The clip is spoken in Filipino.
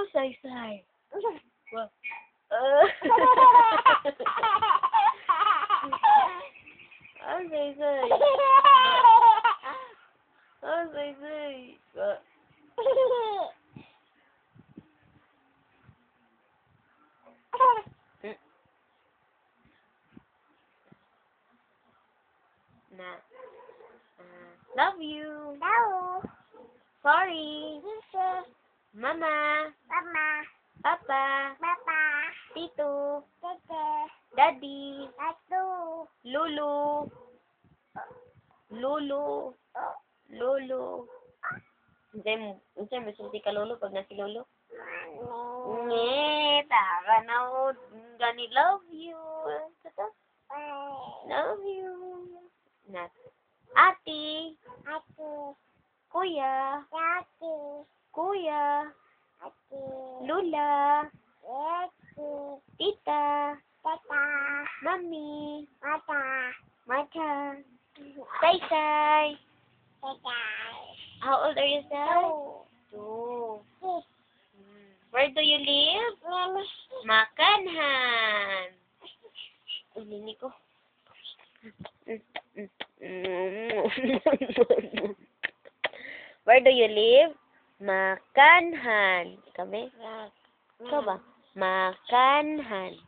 Oh, say. Well, oh, say. Oh, say. Na. Love you. Hello. Sorry. Sisi. Mama. Mama. Papa. Papa. Tito. Tete. Daddy. Atu. Lulu. Lulu. Lolo. Unsay mo sulti ka lolo pag nasi lolo? Mami. Tara na o. Gani love you. Love you. Na. Ate. Ati. Kuya. Ati. Kuya. Ati. Lula. Ati. Tita. Tata. Mami. Mata. Mata. Say. Tata. How old are you, Sai? Two. 2. Where do you live? Mami. Makanhan. Nini ko. Where do you live? Makanhan. Kami? Ikaw ba? Makanhan.